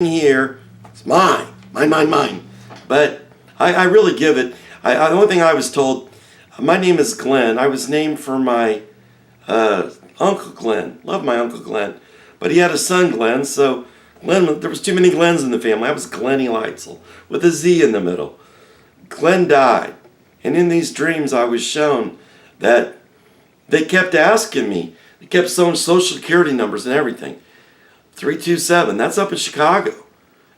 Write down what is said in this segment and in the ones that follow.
here. It's mine. But I really give it. The only thing I was told, my name is Glenn. I was named for my Uncle Glenn. Love my Uncle Glenn. But he had a son, Glenn, so Glenn, there was too many Glens in the family. I was Glenny Leitzel with a Z in the middle. Glenn died. And in these dreams I was shown that they kept asking me. They kept showing social security numbers and everything. 327, that's up in Chicago.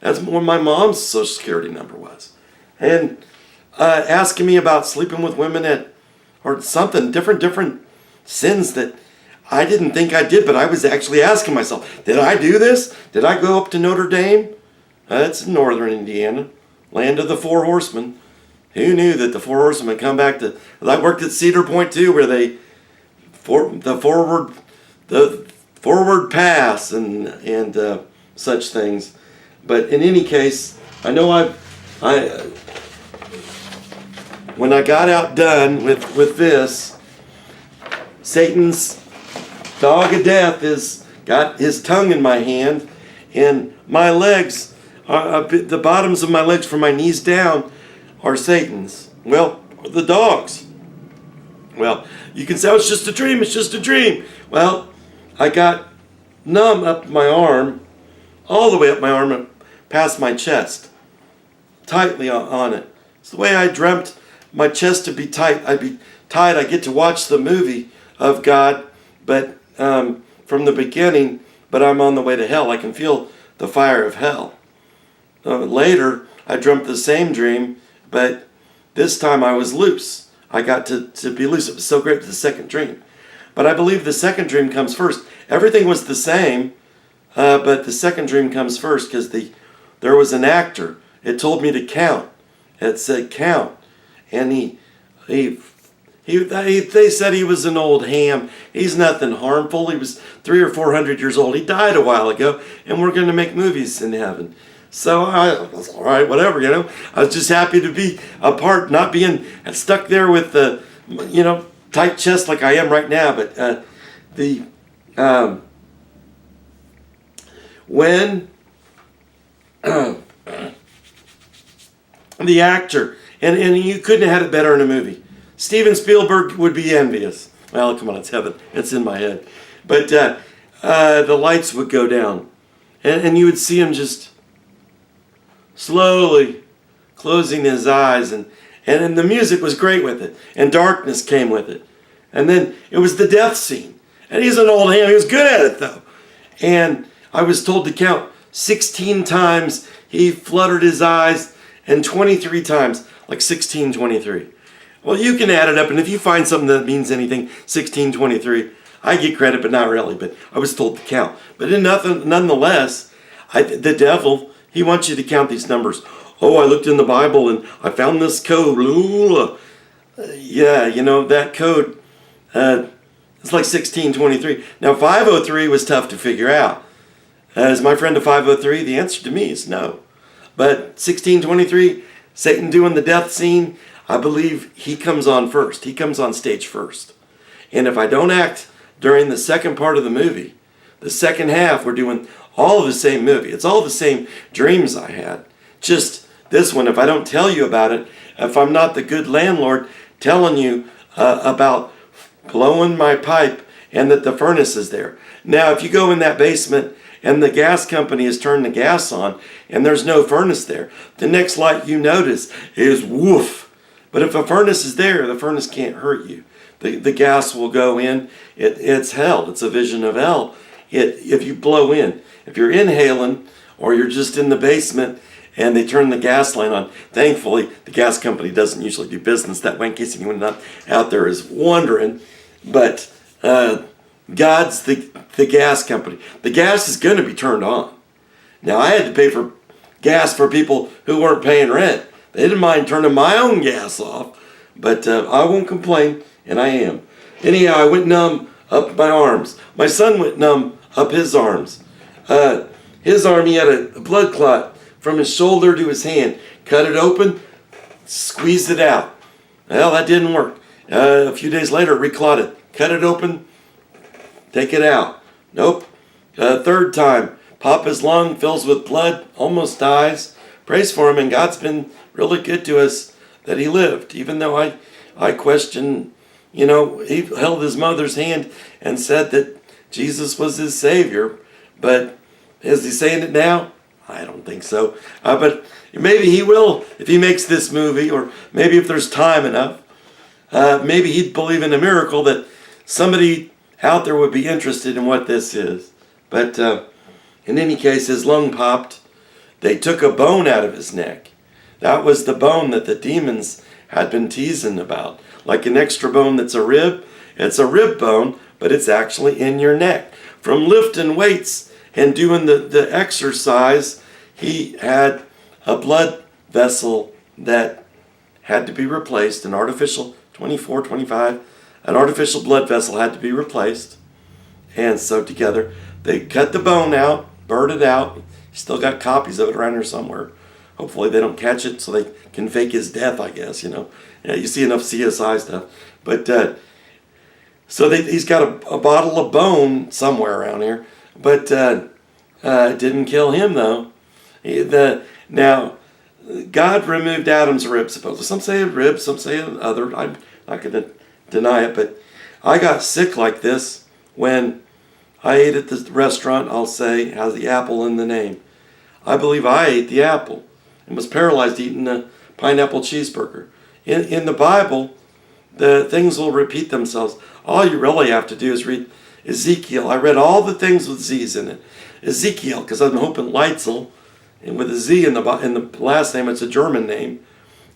That's where my mom's social security number was. And asking me about sleeping with women or something, different sins that I didn't think I did, but I was actually asking myself, did I do this? Did I go up to Notre Dame? That's in northern Indiana, land of the Four Horsemen. Who knew that the Four Horsemen would come back to, I worked at Cedar Point too, where the forward pass and such things. But in any case, I know when I got outdone with this, Satan's dog of death has got his tongue in my hand, and my legs, the bottoms of my legs from my knees down are Satan's. Well, the dog's. Well, you can say, oh, it's just a dream. Well, I got numb up my arm, all the way up my arm and past my chest, tightly on it. It's the way I dreamt my chest to be tight. I'd be tight. I get to watch the movie of God, but from the beginning, but I'm on the way to hell. I can feel the fire of hell. Later, I dreamt the same dream, but this time I was loose. I got to be loose. It was so great, the second dream. But I believe the second dream comes first. Everything was the same, but the second dream comes first because there was an actor. It told me to count. It said count. And they said he was an old ham. He's nothing harmful. He was 300 or 400 years old. He died a while ago, and we're going to make movies in heaven. So I was all right, whatever, I was just happy to be a part, not being stuck there with the, tight chest like I am right now. But when the actor, and you couldn't have had it better in a movie. Steven Spielberg would be envious. Well, come on, it's heaven. It's in my head. But the lights would go down, and you would see him just slowly closing his eyes, and the music was great with it, and darkness came with it. And then it was the death scene. And he's an old ham. He was good at it, though. And I was told to count 16 times he fluttered his eyes, and 23 times, like 1623. Well, you can add it up, and if you find something that means anything, 1623, I get credit, but not really. But I was told to count. But nonetheless, the devil, he wants you to count these numbers. Oh, I looked in the Bible and I found this code. Yeah, that code, it's like 1623. Now, 503 was tough to figure out. Is my friend a 503? The answer to me is no. But 1623, Satan doing the death scene, I believe he comes on first. He comes on stage first. And if I don't act during the second part of the movie, the second half, we're doing all of the same movie. It's all the same dreams I had. Just this one, if I don't tell you about it, if I'm not the good landlord telling you about blowing my pipe and that the furnace is there. Now, if you go in that basement and the gas company has turned the gas on and there's no furnace there, the next light you notice is woof. But if a furnace is there, the furnace can't hurt you. The gas will go in. It's hell. It's a vision of hell. If you blow in. If you're inhaling or you're just in the basement and they turn the gas line on, thankfully the gas company doesn't usually do business that way, in case anyone out there is wondering. But God's the gas company. The gas is going to be turned on. Now, I had to pay for gas for people who weren't paying rent. They didn't mind turning my own gas off, but I won't complain, and I am. Anyhow, I went numb up my arms. My son went numb up his arms. His arm, he had a blood clot from his shoulder to his hand. Cut it open, squeezed it out. Well, that didn't work. A few days later, it reclotted. Cut it open, take it out. Nope. Third time, Papa's lung fills with blood, almost dies. Prays for him, and God's been really good to us that he lived, even though I question, he held his mother's hand and said that Jesus was his Savior. But is he saying it now? I don't think so. But maybe he will if he makes this movie, or maybe if there's time enough. Maybe he'd believe in a miracle that somebody out there would be interested in what this is. But in any case, his lung popped. They took a bone out of his neck. That was the bone that the demons had been teasing about. Like an extra bone that's a rib. It's a rib bone, but it's actually in your neck. From lifting weights and doing the exercise, he had a blood vessel that had to be replaced, an artificial 24, 25, an artificial blood vessel had to be replaced. And so together, they cut the bone out, burned it out. Still got copies of it around here somewhere. Hopefully they don't catch it so they can fake his death, I guess, Yeah, you see enough CSI stuff. But so he's got a bottle of bone somewhere around here. But it didn't kill him, though. Now, God removed Adam's rib, supposedly. Some say a rib, some say other. I'm not going to deny it, but I got sick like this when I ate at the restaurant, I'll say, has the apple in the name. I believe I ate the apple and was paralyzed eating a pineapple cheeseburger. In the Bible, the things will repeat themselves. All you really have to do is read Ezekiel. I read all the things with Z's in it. Ezekiel, because I'm hoping Leitzel, and with a Z in the last name, it's a German name.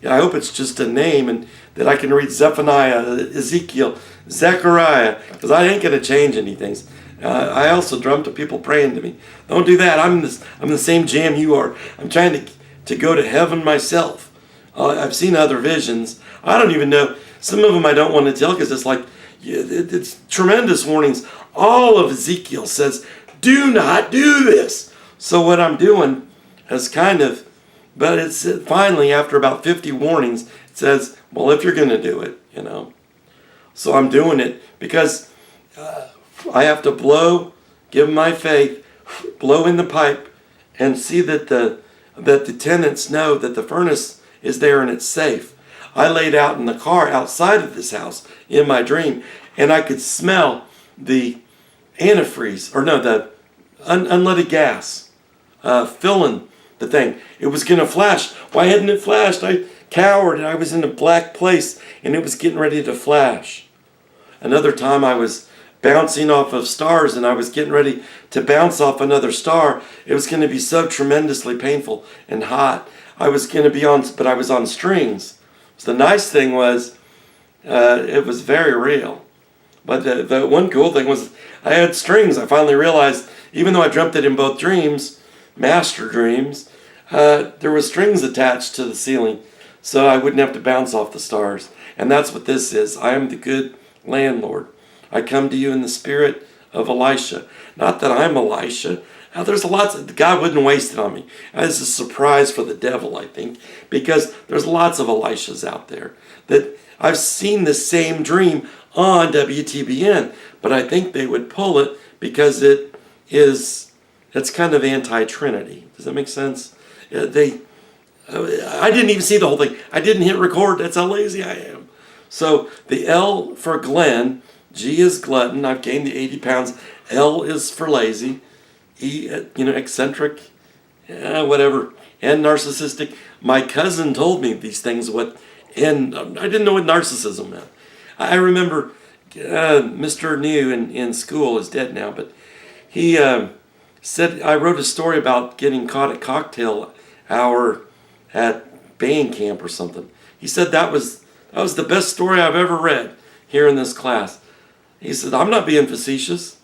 I hope it's just a name, and that I can read Zephaniah, Ezekiel, Zechariah, because I ain't going to change anything. I also dreamt of people praying to me. Don't do that. I'm the same jam you are. I'm trying to go to heaven myself. I've seen other visions. I don't even know. Some of them I don't want to tell because it's like, it's tremendous warnings. All of Ezekiel says, do not do this. So what I'm doing is but it's finally, after about 50 warnings, it says, well, if you're going to do it, So I'm doing it because I have to give my faith, blow in the pipe, and see that the tenants know that the furnace is there and it's safe. I laid out in the car outside of this house in my dream, and I could smell the antifreeze, the unleaded gas filling the thing. It was going to flash. Why hadn't it flashed? I cowered, and I was in a black place, and it was getting ready to flash. Another time I was bouncing off of stars, and I was getting ready to bounce off another star. It was going to be so tremendously painful and hot. I was going to be but I was on strings. So the nice thing was, it was very real. But the one cool thing was I had strings. I finally realized, even though I dreamt it in both dreams, master dreams, there were strings attached to the ceiling, so I wouldn't have to bounce off the stars. And that's what this is. I am the good landlord. I come to you in the spirit of Elisha. Not that I'm Elisha. There's lots of, God wouldn't waste it on me. It's a surprise for the devil, I think, because there's lots of Elishas out there that I've seen the same dream on WTBN, but I think they would pull it because it's kind of anti-Trinity. Does that make sense? I didn't even see the whole thing. I didn't hit record. That's how lazy I am. So the L for Glenn, G is glutton. I've gained the 80 pounds. L is for lazy. E, eccentric, whatever, and narcissistic. My cousin told me these things, and I didn't know what narcissism meant. I remember Mr. New in school is dead now, but he said, I wrote a story about getting caught at cocktail hour at band camp or something. He said that was the best story I've ever read here in this class. He said, I'm not being facetious.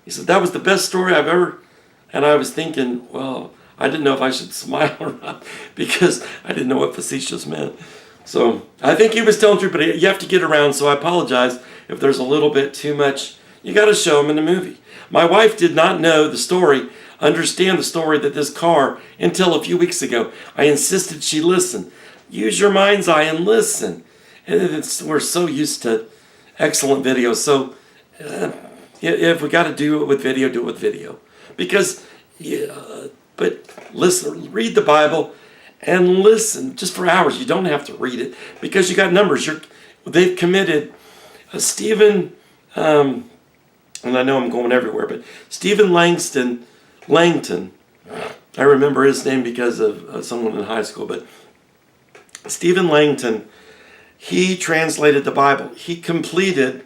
He said, that was the best story I've ever. And I was thinking, well, I didn't know if I should smile or not because I didn't know what facetious meant. So I think he was telling the truth, but you have to get around, so I apologize if there's a little bit too much. You got to show him in the movie. My wife did not know the story, understand the story that this car until a few weeks ago. I insisted she listen. Use your mind's eye and listen. And we're so used to excellent videos. So if we got to do it with video, do it with video. Because Yeah, but listen, read the Bible and listen just for hours. You don't have to read it because you got numbers. They've committed Stephen, and I know I'm going everywhere, but Stephen Langton. I remember his name because of someone in high school, but Stephen Langton, he translated the Bible. He completed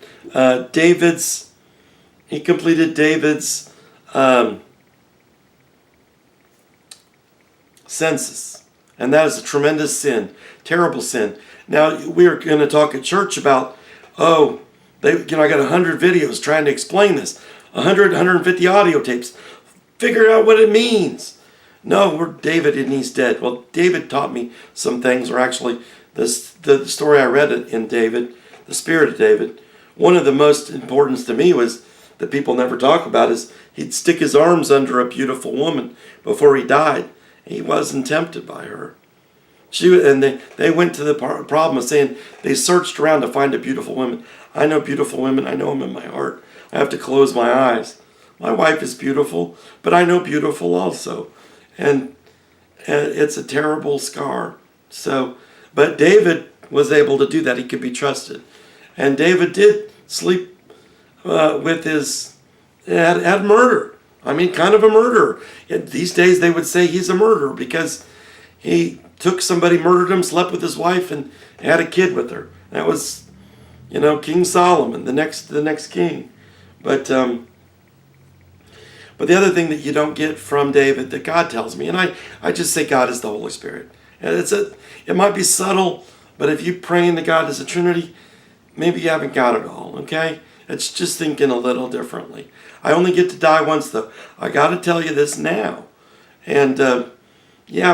David's census. And that is a tremendous sin, terrible sin. Now, we're going to talk at church about, I got 100 videos trying to explain this, 150 audio tapes. Figure out what it means. No, we're David and he's dead. Well, David taught me some things, or actually, the story I read in David, the spirit of David, one of the most importance to me was that people never talk about is he'd stick his arms under a beautiful woman before he died. He wasn't tempted by her. They went to the problem of saying they searched around to find a beautiful woman. I know beautiful women. I know them in my heart. I have to close my eyes. My wife is beautiful, but I know beautiful also. And it's a terrible scar. But David was able to do that. He could be trusted. And David did sleep with had murder. I mean, kind of a murderer. These days they would say he's a murderer because he took somebody, murdered him, slept with his wife, and had a kid with her. That was, King Solomon, the next king. But the other thing that you don't get from David that God tells me, and I just say God is the Holy Spirit. And it might be subtle, but if you pray into God as a Trinity, maybe you haven't got it all, okay? It's just thinking a little differently. I only get to die once, though. I got to tell you this now. And I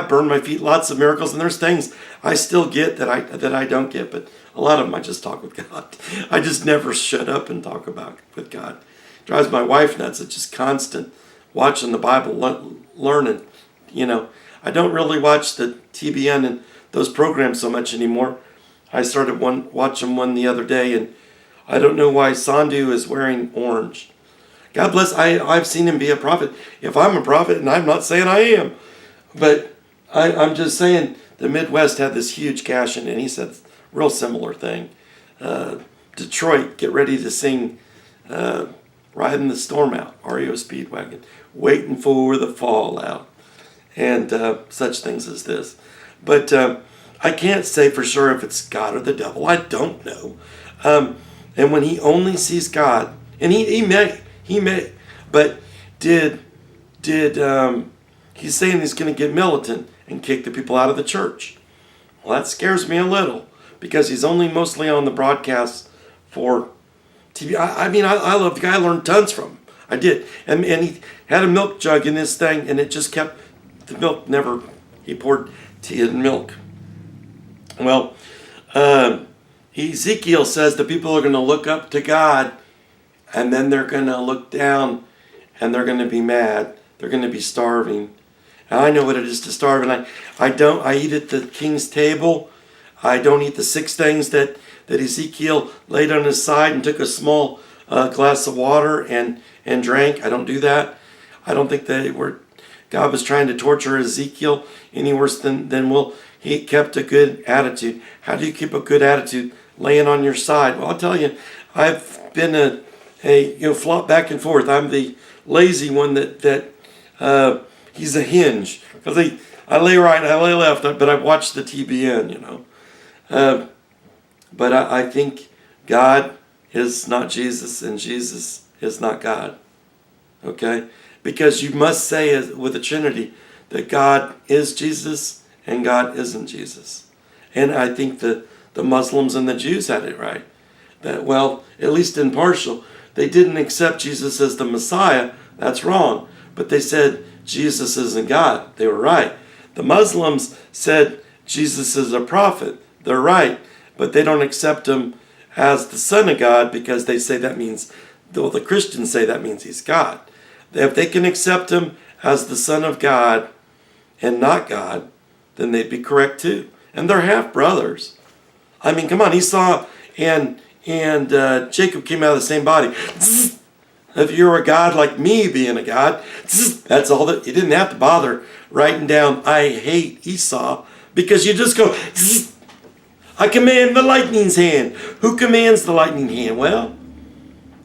burned my feet, lots of miracles, and there's things I still get that I don't get, but a lot of them I just talk with God. I just never shut up and talk about with God. It drives my wife nuts. It's just constant watching the Bible, learning. I don't really watch the TBN and those programs so much anymore. I started watching one the other day, and I don't know why Sandhu is wearing orange. God bless, I've seen him be a prophet. If I'm a prophet, and I'm not saying I am, but I'm just saying the Midwest had this huge cash-in, and he said a real similar thing. Detroit, get ready to sing Riding the Storm Out, REO Speedwagon, waiting for the fallout, and such things as this. But I can't say for sure if it's God or the devil. I don't know. And when he only sees God, and he may, but did he's saying he's going to get militant and kick the people out of the church? Well, that scares me a little because he's only mostly on the broadcasts for TV. I love the guy. I learned tons from him. I did, and he had a milk jug in his thing, and it just kept the milk. He poured tea and milk. Well, Ezekiel says the people are going to look up to God, and then they're going to look down, and they're going to be mad. They're going to be starving. And I know what it is to starve, and I eat at the king's table. I don't eat the 6 things that Ezekiel laid on his side and took a small glass of water and drank. I don't do that. I don't think God was trying to torture Ezekiel any worse than he kept a good attitude. How do you keep a good attitude? Laying on your side. Well, I'll tell you, I've been flop back and forth. I'm the lazy one that he's a hinge. Because I lay right, I lay left, but I watch the TBN, But I think God is not Jesus and Jesus is not God. Okay? Because you must say with the Trinity that God is Jesus and God isn't Jesus. And I think the Muslims and the Jews had it right. That, well, at least in partial, they didn't accept Jesus as the Messiah. That's wrong. But they said Jesus isn't God. They were right. The Muslims said Jesus is a prophet. They're right. But they don't accept him as the Son of God because they say that means, the Christians say that means he's God. If they can accept him as the Son of God and not God, then they'd be correct too. And they're half brothers. I mean, come on, Esau and Jacob came out of the same body. If you're a God like me being a God, that's all that. You didn't have to bother writing down, I hate Esau, because you just go, I command the lightning's hand. Who commands the lightning hand? Well,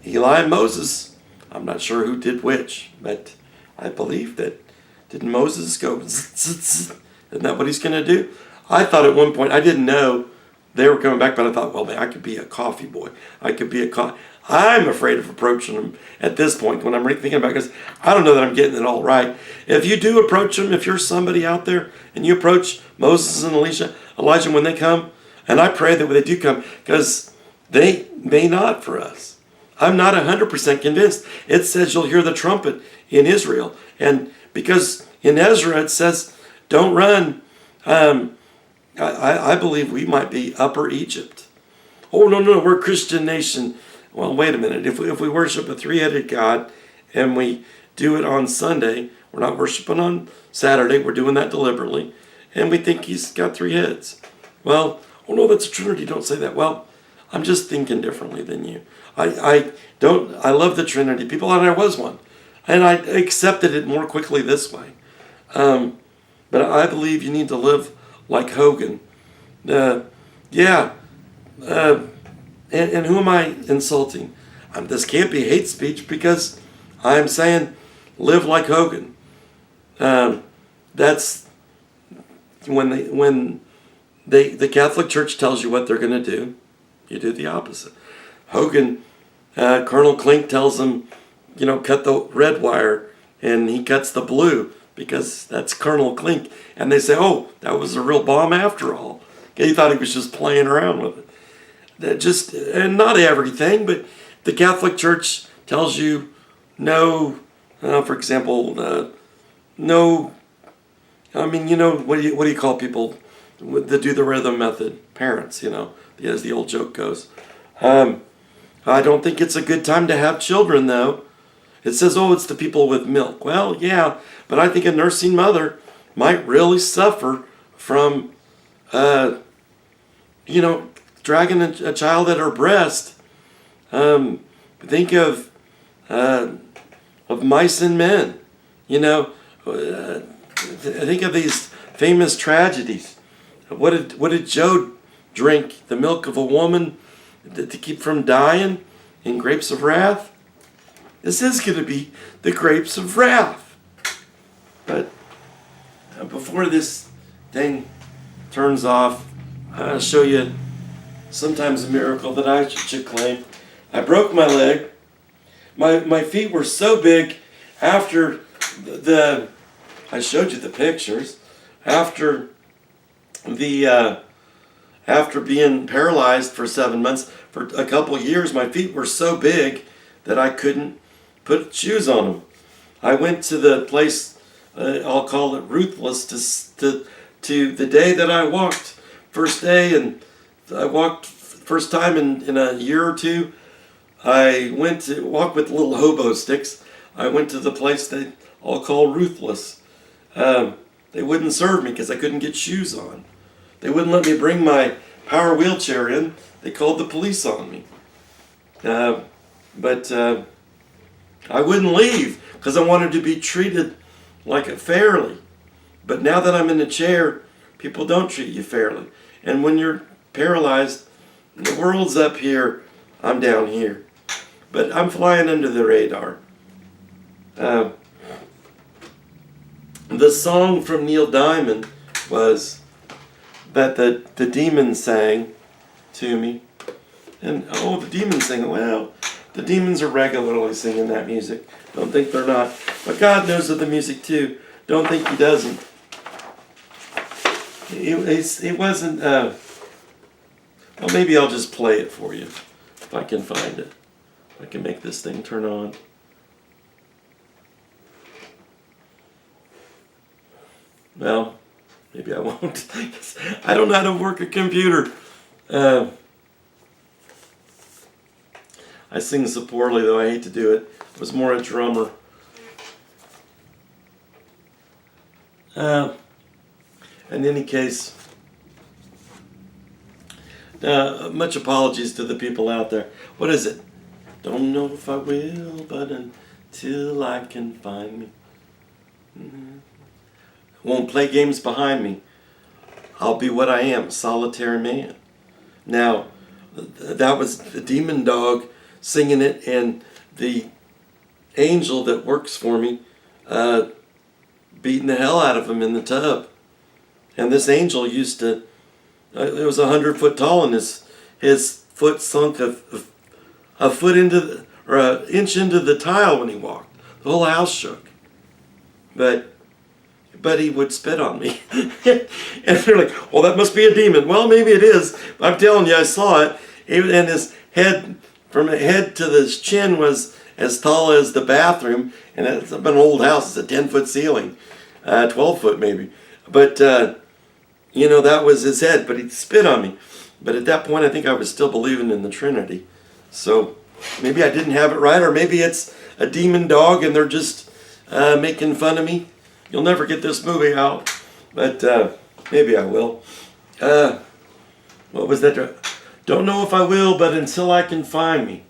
Eli and Moses. I'm not sure who did which, but I believe that, didn't Moses go, isn't that what he's going to do? I thought at one point, I didn't know they were coming back, but I thought, well, man, I could be a coffee boy. I could be a coffee. I'm afraid of approaching them at this point when I'm thinking about it, because I don't know that I'm getting it all right. If you do approach them, if you're somebody out there and you approach Moses and Elijah when they come, and I pray that when they do come, because they may not for us. I'm not 100% convinced. It says you'll hear the trumpet in Israel. And because in Ezra it says, don't run. I believe we might be Upper Egypt. Oh, no, we're a Christian nation. Well, wait a minute. If we worship a three-headed God and we do it on Sunday, we're not worshiping on Saturday. We're doing that deliberately. And we think he's got three heads. Well, oh no, that's a Trinity. Don't say that. Well, I'm just thinking differently than you. I love the Trinity. People thought I was one. And I accepted it more quickly this way. But I believe you need to live like Hogan. And who am I insulting? This can't be hate speech because I'm saying live like Hogan. That's when the Catholic Church tells you what they're going to do, you do the opposite. Hogan, Colonel Klink tells him, cut the red wire, and he cuts the blue because that's Colonel Klink. And they say, oh, that was a real bomb after all. He thought he was just playing around with it. And not everything, but the Catholic Church tells you no, for example, no, what do you call people that do the rhythm method? Parents, as the old joke goes. I don't think it's a good time to have children, though. It says, oh, it's the people with milk. Well, yeah, but I think a nursing mother might really suffer from, dragging a child at her breast. Think of mice and men. Think of these famous tragedies. What did Job drink? The milk of a woman to keep from dying in grapes of wrath? This is going to be the grapes of wrath. But before this thing turns off, I'll show you sometimes a miracle that I should claim. I broke my leg. My feet were so big after I showed you the pictures. After being paralyzed for 7 months, for a couple years, my feet were so big that I couldn't put shoes on them. I went to the place, I'll call it Ruthless, to the day that I walked, first day, and I walked first time in a year or two. I went to walk with little hobo sticks. I went to the place they all call Ruthless. They wouldn't serve me because I couldn't get shoes on. They wouldn't let me bring my power wheelchair in. They called the police on me. But I wouldn't leave because I wanted to be treated fairly. But now that I'm in a chair, people don't treat you fairly. And when you're paralyzed, the world's up here, I'm down here. But I'm flying under the radar. The song from Neil Diamond was that the demons sang to me. And, the demons sing. Well, the demons are regularly singing that music. Don't think they're not. But God knows of the music too. Don't think he doesn't. It wasn't, well, maybe I'll just play it for you if I can find it. If I can make this thing turn on. Well, maybe I won't. I don't know how to work a computer. I sing so poorly, though. I hate to do it. I was more a drummer. In any case, much apologies to the people out there. What is it? Don't know if I will, but until I can find me. Won't play games behind me. I'll be what I am, solitary man. Now, that was the demon dog singing it, and the angel that works for me beating the hell out of him in the tub. And this angel used to, it was 100 foot tall, and his foot sunk a foot into or an inch into the tile when he walked. The whole house shook. But he would spit on me. And they're like, well, that must be a demon. Well, maybe it is. I'm telling you, I saw it. And his head, from the head to the chin, was as tall as the bathroom. And it's an old house. It's a 10-foot ceiling. 12 foot maybe. But, that was his head. But he'd spit on me. But at that point, I think I was still believing in the Trinity. So maybe I didn't have it right. Or maybe it's a demon dog and they're just making fun of me. You'll never get this movie out, but maybe I will. What was that? Don't know if I will, but until I can find me.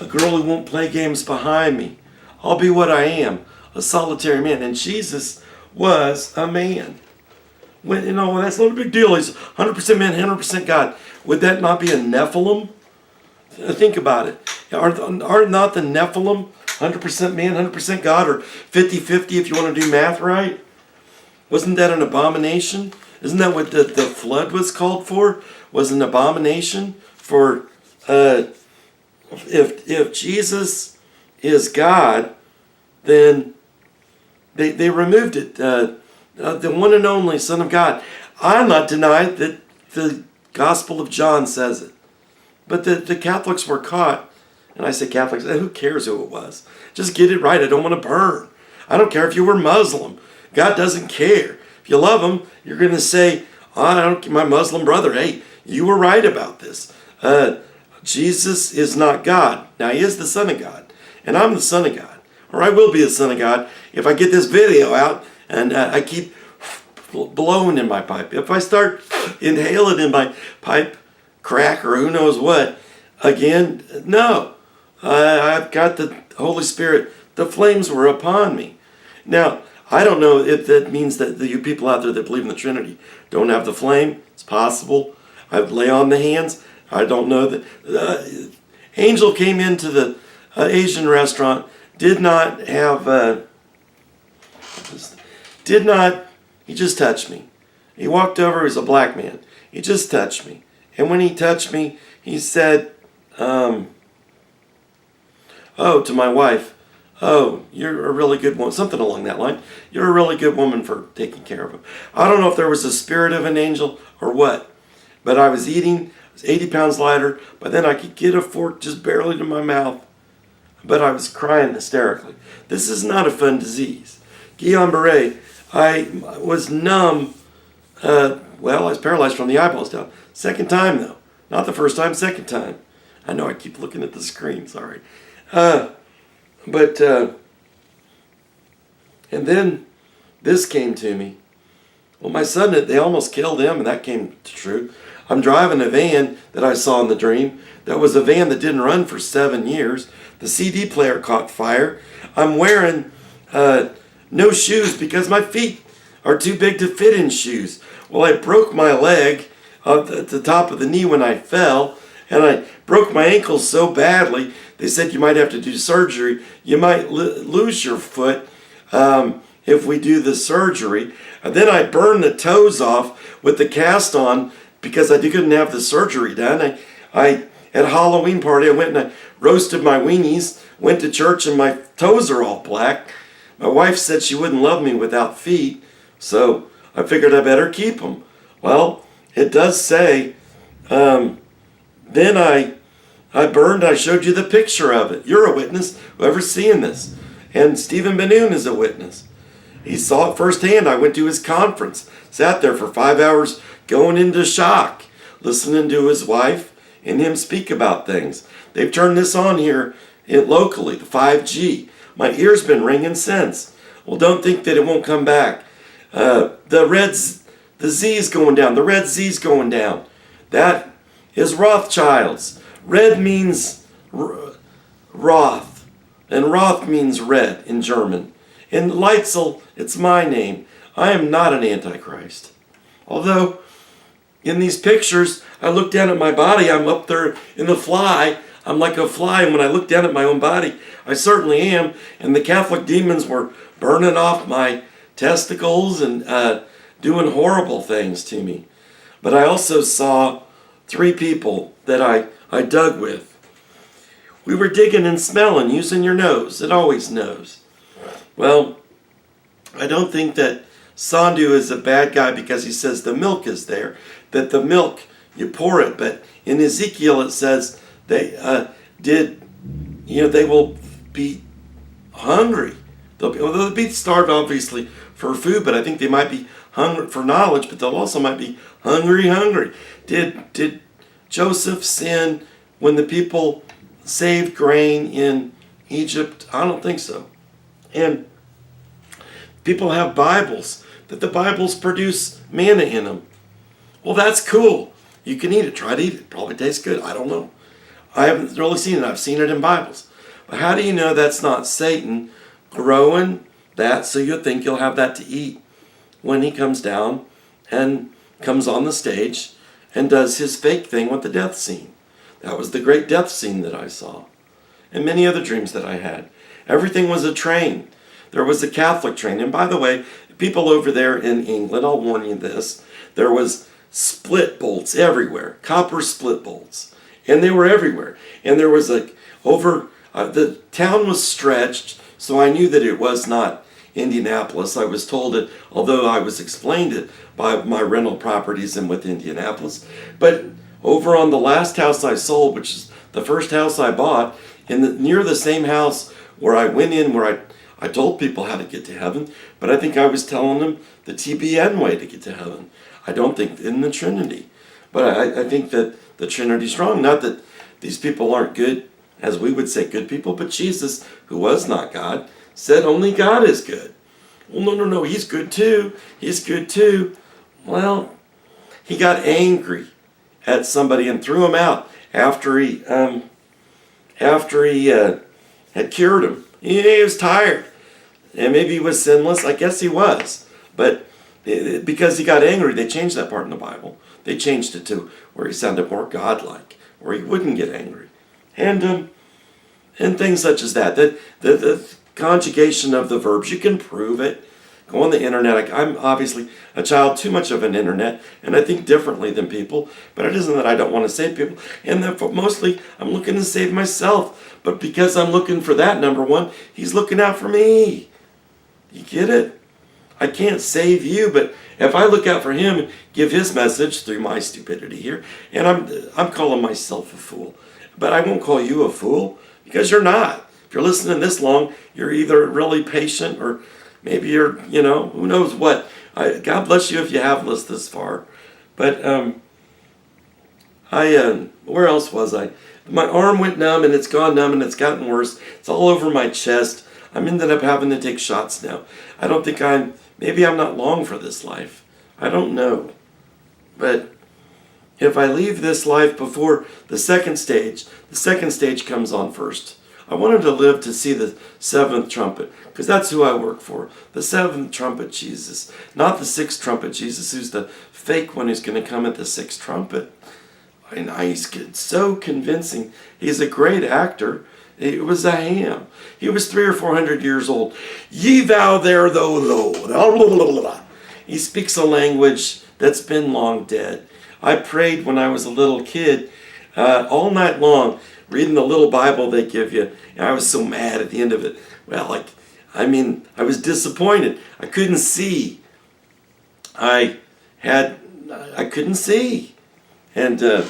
A girl who won't play games behind me. I'll be what I am, a solitary man. And Jesus was a man. That's not a big deal. He's 100% man, 100% God. Would that not be a Nephilim? Think about it. Are not the Nephilim 100% man, 100% God, or 50-50 if you want to do math right? Wasn't that an abomination? Isn't that what the flood was called for? Was an abomination for if Jesus is God, then they removed it. The one and only Son of God. I'm not denied that the Gospel of John says it. But the Catholics were caught. And I say Catholics, who cares who it was? Just get it right. I don't want to burn. I don't care if you were Muslim. God doesn't care. If you love him, you're going to say, my Muslim brother, hey, you were right about this. Jesus is not God. Now, he is the Son of God. And I'm the Son of God. Or I will be the Son of God if I get this video out and I keep blowing in my pipe. If I start inhaling in my pipe crack or who knows what, again, no. I've got the Holy Spirit. The flames were upon me. Now, I don't know if that means that you people out there that believe in the Trinity don't have the flame. It's possible. I lay on the hands. I don't know that. Angel came into the Asian restaurant, did not have, he just touched me. He walked over, he's a black man. He just touched me. And when he touched me, he said, to my wife, you're a really good woman, something along that line. You're a really good woman for taking care of him. I don't know if there was a spirit of an angel or what, but I was eating, I was 80 pounds lighter, but then I could get a fork just barely to my mouth, but I was crying hysterically. This is not a fun disease. Guillain-Barré, I was numb, I was paralyzed from the eyeballs down. Second time though, not the first time, second time. I know I keep looking at the screen, sorry. And then this came to me. Well, my son, they almost killed him, and that came true. I'm driving a van that I saw in the dream. That was a van that didn't run for 7 years. The CD player caught fire. I'm wearing no shoes because my feet are too big to fit in shoes. Well, I broke my leg at the top of the knee when I fell, and I broke my ankle so badly, they said you might have to do surgery. You might lose your foot if we do the surgery. And then I burned the toes off with the cast on because I couldn't have the surgery done. I at a Halloween party, I went and I roasted my weenies, went to church, and my toes are all black. My wife said she wouldn't love me without feet, so I figured I better keep them. Well, it does say, then I burned, I showed you the picture of it. You're a witness, whoever's seeing this. And Stephen Ben-Nun is a witness. He saw it firsthand. I went to his conference, sat there for 5 hours going into shock, listening to his wife and him speak about things. They've turned this on here locally, the 5G. My ear's been ringing since. Well, don't think that it won't come back. The Z's going down. The red Z's going down. That is Rothschilds. Red means Roth. And Roth means red in German. And Leitzel, it's my name. I am not an Antichrist. Although, in these pictures, I look down at my body, I'm up there in the fly. I'm like a fly, and when I look down at my own body, I certainly am. And the Catholic demons were burning off my testicles and doing horrible things to me. But I also saw 3 people that I dug with. We were digging and smelling, using your nose. It always knows. Well, I don't think that Sandhu is a bad guy because he says the milk is there. That the milk, you pour it. But in Ezekiel it says they they will be hungry. They'll be starved, obviously, for food, but I think they might be hungry for knowledge, but they'll also might be hungry. Did Joseph sin when the people saved grain in Egypt? I don't think so. And people have Bibles, that the Bibles produce manna in them. Well, that's cool. You can eat it. Try to eat it. It probably tastes good. I don't know. I haven't really seen it. I've seen it in Bibles. But how do you know that's not Satan growing that so you'll think you'll have that to eat when he comes down and comes on the stage and does his fake thing with the death scene? That was the great death scene that I saw. And many other dreams that I had. Everything was a train. There was a Catholic train. And by the way, people over there in England, I'll warn you this, there was split bolts everywhere. Copper split bolts. And they were everywhere. And there was the town was stretched, so I knew that it was not Indianapolis. I was told it, although I was explained it by my rental properties and with Indianapolis. But over on the last house I sold, which is the first house I bought, near the same house where I went in, where I told people how to get to heaven, but I think I was telling them the TBN way to get to heaven. I don't think in the Trinity. But I think that the Trinity's wrong. Not that these people aren't good, as we would say, good people, but Jesus, who was not God, said only God is good. Well, no, he's good too. He's good too. Well, he got angry at somebody and threw him out after he had cured him. He was tired. And maybe he was sinless. I guess he was. But because he got angry, they changed that part in the Bible. They changed it to where he sounded more godlike, where he wouldn't get angry. And things such as that. The conjugation of the verbs, you can prove it. Go on the internet. I'm obviously a child too much of an internet, and I think differently than people, but it isn't that I don't want to save people. And therefore, mostly, I'm looking to save myself. But because I'm looking for that, number one, he's looking out for me. You get it? I can't save you, but if I look out for him and give his message through my stupidity here, and I'm calling myself a fool, but I won't call you a fool because you're not. If you're listening this long, you're either really patient or maybe you're, who knows what. God bless you if you have listened this far. But where else was I? My arm went numb and it's gone numb and it's gotten worse. It's all over my chest. I'm ended up having to take shots now. I don't think maybe I'm not long for this life. I don't know. But if I leave this life before the second stage comes on first. I wanted to live to see the 7th trumpet, because that's who I work for. The 7th trumpet Jesus. Not the 6th trumpet Jesus, who's the fake one who's going to come at the 6th trumpet. And he's so convincing. He's a great actor. It was a ham. He was 300 or 400 years old. Ye thou there, though Lord. He speaks a language that's been long dead. I prayed when I was a little kid all night long, reading the little Bible they give you. And I was so mad at the end of it. Well, I was disappointed. I couldn't see. I couldn't see. And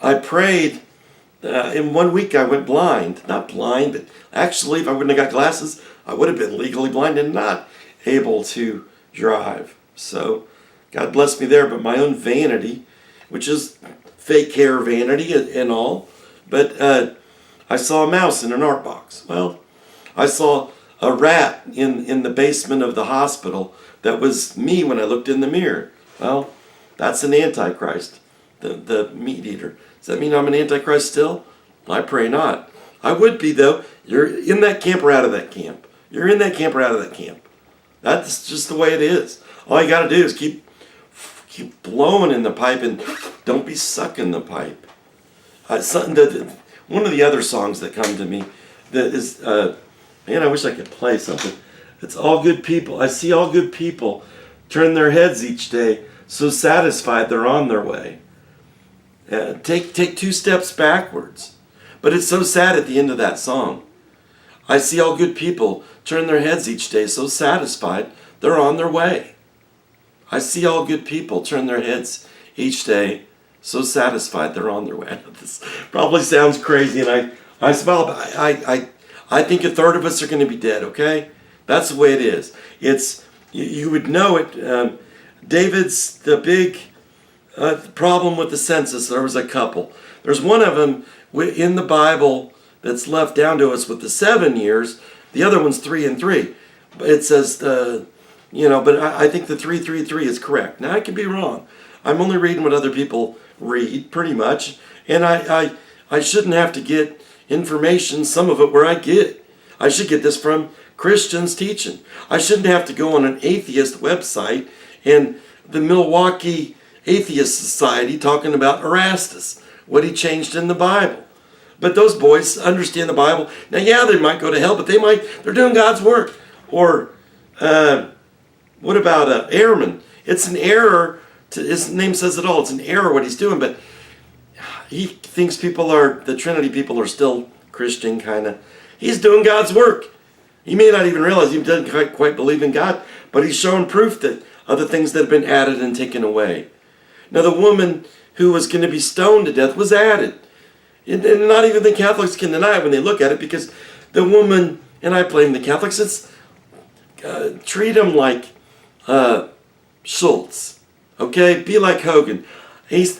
I prayed. In 1 week I went blind. Not blind, but actually if I wouldn't have got glasses, I would have been legally blind and not able to drive. So God bless me there, but my own vanity, which is fake hair vanity and all. But I saw a mouse in an art box. Well, I saw a rat in the basement of the hospital that was me when I looked in the mirror. Well, that's an antichrist, the meat eater. Does that mean I'm an antichrist still? I pray not. I would be, though. You're in that camp or out of that camp. You're in that camp or out of that camp. That's just the way it is. All you got to do is keep blowing in the pipe and don't be sucking the pipe. One of the other songs that come to me that is, man, I wish I could play something. It's all good people. I see all good people turn their heads each day, so satisfied they're on their way. Take 2 steps backwards. But it's so sad at the end of that song. I see all good people turn their heads each day, so satisfied they're on their way. I see all good people turn their heads each day, so satisfied they're on their way. I know this probably sounds crazy, and I smile, but I think a third of us are going to be dead, okay? That's the way it is. It's, you would know it. David's the big problem with the census. There was a couple. There's one of them in the Bible that's left down to us with the 7 years. The other one's 3 and 3. It says, but I think the 333 is correct. Now, I could be wrong. I'm only reading what other people read, pretty much. And I shouldn't have to get information, some of it, where I get it. I should get this from Christians teaching. I shouldn't have to go on an atheist website and the Milwaukee Atheist Society talking about Erastus, what he changed in the Bible. But those boys understand the Bible. Now, yeah, they might go to hell, but they're doing God's work. Or what about Ehrman? It's an error. His name says it all. It's an error what he's doing, but he thinks the Trinity people are still Christian, kind of. He's doing God's work. He may not even realize he doesn't quite believe in God, but he's showing proof that of the things that have been added and taken away. Now, the woman who was going to be stoned to death was added. And not even the Catholics can deny it when they look at it, because the woman, and I blame the Catholics, treat him like Schultz. Okay? Be like Hogan. He's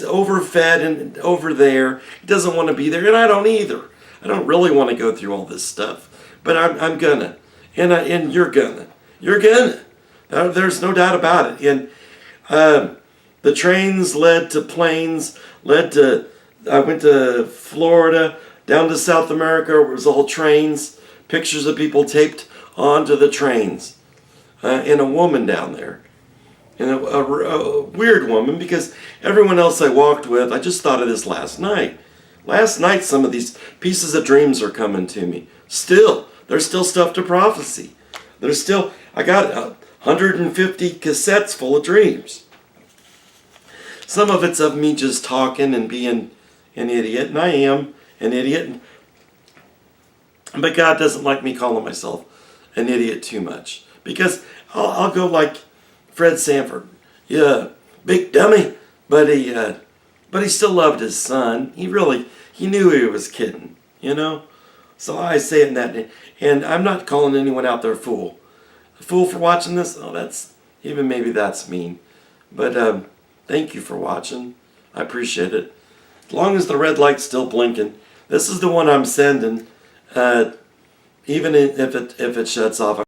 overfed and over there. He doesn't want to be there, and I don't either. I don't really want to go through all this stuff. But I'm gonna. And you're gonna. You're gonna. There's no doubt about it. And the trains led to planes, I went to Florida, down to South America, where it was all trains, pictures of people taped onto the trains, and a woman down there. And a weird woman, because everyone else I walked with, I just thought of this last night. Last night, some of these pieces of dreams are coming to me. There's still stuff to prophecy. I got 150 cassettes full of dreams. Some of it's of me just talking and being an idiot, and I am an idiot. But God doesn't like me calling myself an idiot too much, because I'll go like Fred Sanford. Yeah, big dummy, but he still loved his son. He knew he was kidding, So I say it in that, and I'm not calling anyone out there a fool. A fool for watching this? Oh, maybe that's mean. But thank you for watching. I appreciate it. As long as the red light's still blinking, this is the one I'm sending. Even if it shuts off.